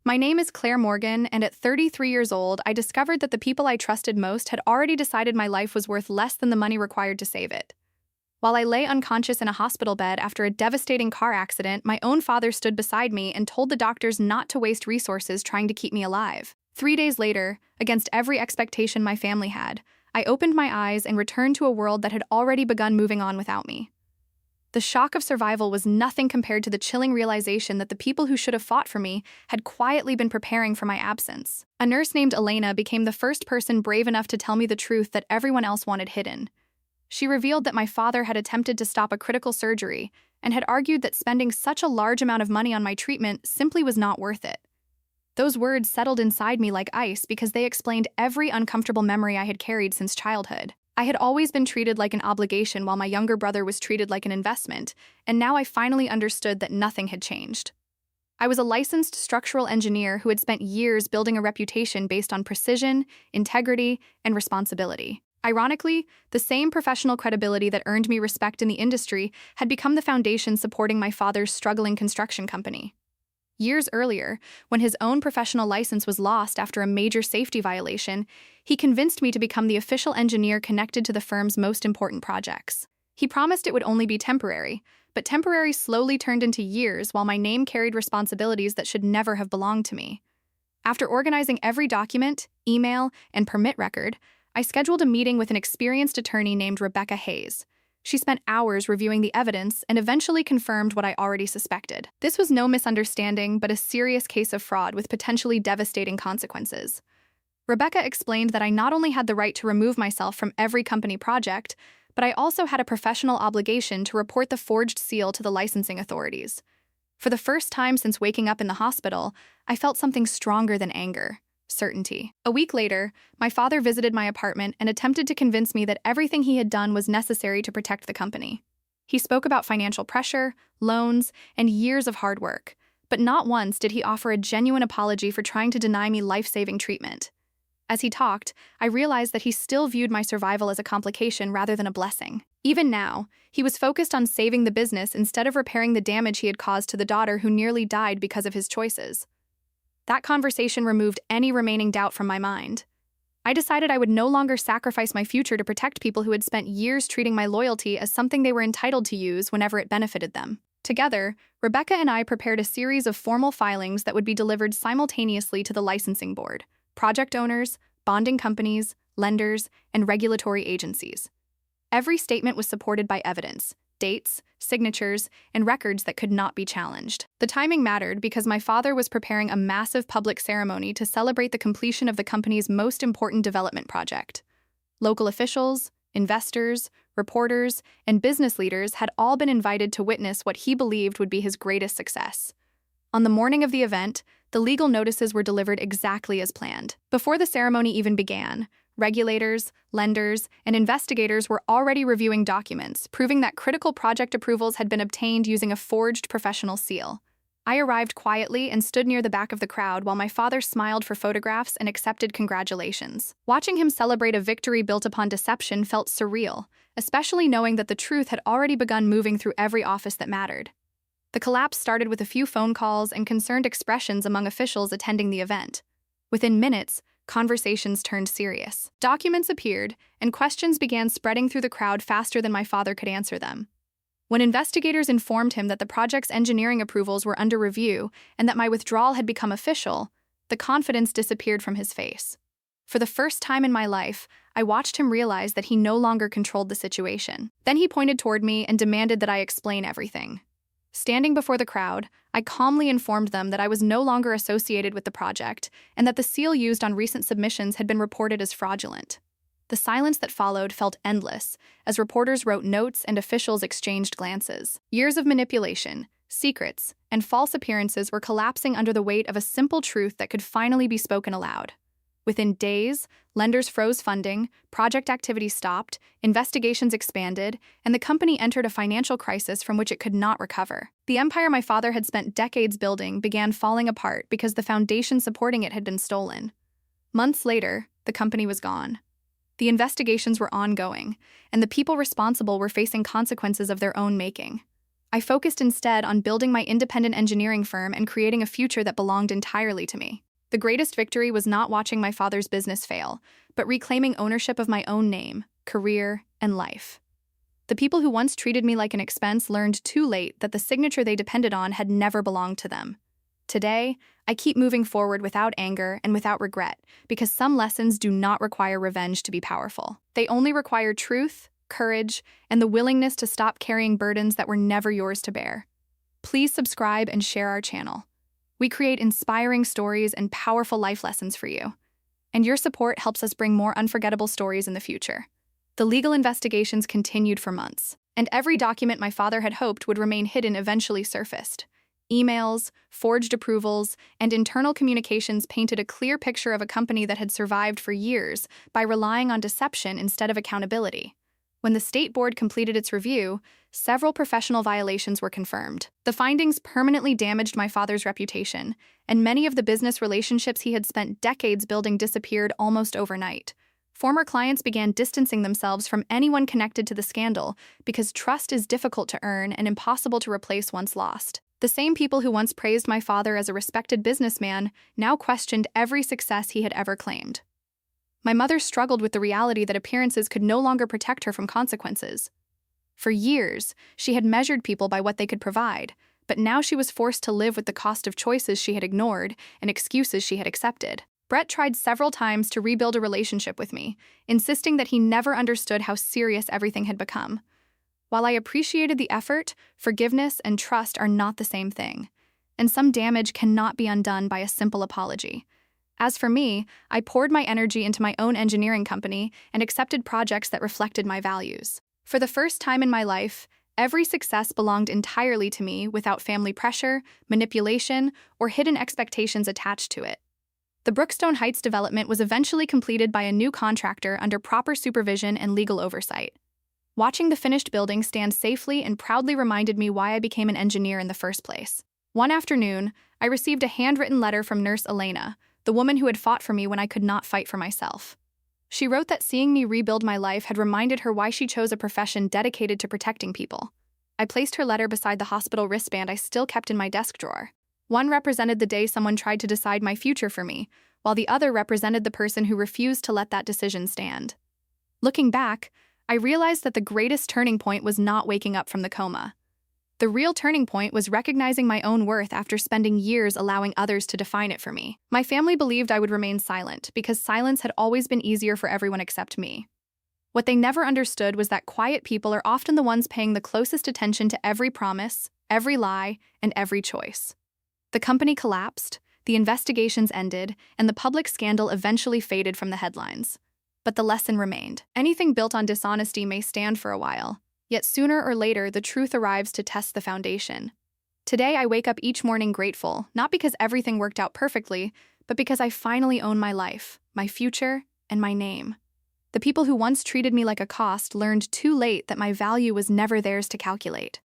My name is Claire Morgan, and at 33 years old, I discovered that the people I trusted most had already decided my life was worth less than the money required to save it. While I lay unconscious in a hospital bed after a devastating car accident, my own father stood beside me and told the doctors not to waste resources trying to keep me alive. 3 days later, against every expectation my family had, I opened my eyes and returned to a world that had already begun moving on without me. The shock of survival was nothing compared to the chilling realization that the people who should have fought for me had quietly been preparing for my absence. A nurse named Elena became the first person brave enough to tell me the truth that everyone else wanted hidden. She revealed that my father had attempted to stop a critical surgery and had argued that spending such a large amount of money on my treatment simply was not worth it. Those words settled inside me like ice because they explained every uncomfortable memory I had carried since childhood. I had always been treated like an obligation while my younger brother was treated like an investment, and now I finally understood that nothing had changed. I was a licensed structural engineer who had spent years building a reputation based on precision, integrity, and responsibility. Ironically, the same professional credibility that earned me respect in the industry had become the foundation supporting my father's struggling construction company. Years earlier, when his own professional license was lost after a major safety violation, he convinced me to become the official engineer connected to the firm's most important projects. He promised it would only be temporary, but temporary slowly turned into years while my name carried responsibilities that should never have belonged to me. After organizing every document, email, and permit record, I scheduled a meeting with an experienced attorney named Rebecca Hayes. She spent hours reviewing the evidence and eventually confirmed what I already suspected. This was no misunderstanding, but a serious case of fraud with potentially devastating consequences. Rebecca explained that I not only had the right to remove myself from every company project, but I also had a professional obligation to report the forged seal to the licensing authorities. For the first time since waking up in the hospital, I felt something stronger than anger. Certainty. A week later, my father visited my apartment and attempted to convince me that everything he had done was necessary to protect the company. He spoke about financial pressure, loans, and years of hard work, but not once did he offer a genuine apology for trying to deny me life-saving treatment. As he talked, I realized that he still viewed my survival as a complication rather than a blessing. Even now, he was focused on saving the business instead of repairing the damage he had caused to the daughter who nearly died because of his choices. That conversation removed any remaining doubt from my mind. I decided I would no longer sacrifice my future to protect people who had spent years treating my loyalty as something they were entitled to use whenever it benefited them. Together, Rebecca and I prepared a series of formal filings that would be delivered simultaneously to the licensing board, project owners, bonding companies, lenders, and regulatory agencies. Every statement was supported by evidence, dates, signatures, and records that could not be challenged. The timing mattered because my father was preparing a massive public ceremony to celebrate the completion of the company's most important development project. Local officials, investors, reporters, and business leaders had all been invited to witness what he believed would be his greatest success. On the morning of the event, the legal notices were delivered exactly as planned. Before the ceremony even began, regulators, lenders, and investigators were already reviewing documents, proving that critical project approvals had been obtained using a forged professional seal. I arrived quietly and stood near the back of the crowd while my father smiled for photographs and accepted congratulations. Watching him celebrate a victory built upon deception felt surreal, especially knowing that the truth had already begun moving through every office that mattered. The collapse started with a few phone calls and concerned expressions among officials attending the event. Within minutes, conversations turned serious. Documents appeared, and questions began spreading through the crowd faster than my father could answer them. When investigators informed him that the project's engineering approvals were under review and that my withdrawal had become official, the confidence disappeared from his face. For the first time in my life, I watched him realize that he no longer controlled the situation. Then he pointed toward me and demanded that I explain everything. Standing before the crowd, I calmly informed them that I was no longer associated with the project and that the seal used on recent submissions had been reported as fraudulent. The silence that followed felt endless, as reporters wrote notes and officials exchanged glances. Years of manipulation, secrets, and false appearances were collapsing under the weight of a simple truth that could finally be spoken aloud. Within days, lenders froze funding, project activity stopped, investigations expanded, and the company entered a financial crisis from which it could not recover. The empire my father had spent decades building began falling apart because the foundation supporting it had been stolen. Months later, the company was gone. The investigations were ongoing, and the people responsible were facing consequences of their own making. I focused instead on building my independent engineering firm and creating a future that belonged entirely to me. The greatest victory was not watching my father's business fail, but reclaiming ownership of my own name, career, and life. The people who once treated me like an expense learned too late that the signature they depended on had never belonged to them. Today, I keep moving forward without anger and without regret, because some lessons do not require revenge to be powerful. They only require truth, courage, and the willingness to stop carrying burdens that were never yours to bear. Please subscribe and share our channel. We create inspiring stories and powerful life lessons for you. And your support helps us bring more unforgettable stories in the future. The legal investigations continued for months, and every document my father had hoped would remain hidden eventually surfaced. Emails, forged approvals, and internal communications painted a clear picture of a company that had survived for years by relying on deception instead of accountability. When the state board completed its review, several professional violations were confirmed. The findings permanently damaged my father's reputation, and many of the business relationships he had spent decades building disappeared almost overnight. Former clients began distancing themselves from anyone connected to the scandal because trust is difficult to earn and impossible to replace once lost. The same people who once praised my father as a respected businessman now questioned every success he had ever claimed. My mother struggled with the reality that appearances could no longer protect her from consequences. For years, she had measured people by what they could provide, but now she was forced to live with the cost of choices she had ignored and excuses she had accepted. Brett tried several times to rebuild a relationship with me, insisting that he never understood how serious everything had become. While I appreciated the effort, forgiveness and trust are not the same thing, and some damage cannot be undone by a simple apology. As for me, I poured my energy into my own engineering company and accepted projects that reflected my values. For the first time in my life, every success belonged entirely to me without family pressure, manipulation, or hidden expectations attached to it. The Brookstone Heights development was eventually completed by a new contractor under proper supervision and legal oversight. Watching the finished building stand safely and proudly reminded me why I became an engineer in the first place. One afternoon, I received a handwritten letter from Nurse Elena, the woman who had fought for me when I could not fight for myself. She wrote that seeing me rebuild my life had reminded her why she chose a profession dedicated to protecting people. I placed her letter beside the hospital wristband I still kept in my desk drawer. One represented the day someone tried to decide my future for me, while the other represented the person who refused to let that decision stand. Looking back, I realized that the greatest turning point was not waking up from the coma. The real turning point was recognizing my own worth after spending years allowing others to define it for me. My family believed I would remain silent because silence had always been easier for everyone except me. What they never understood was that quiet people are often the ones paying the closest attention to every promise, every lie, and every choice. The company collapsed, the investigations ended, and the public scandal eventually faded from the headlines. But the lesson remained. Anything built on dishonesty may stand for a while, yet sooner or later the truth arrives to test the foundation. Today I wake up each morning grateful, not because everything worked out perfectly, but because I finally own my life, my future, and my name. The people who once treated me like a cost learned too late that my value was never theirs to calculate.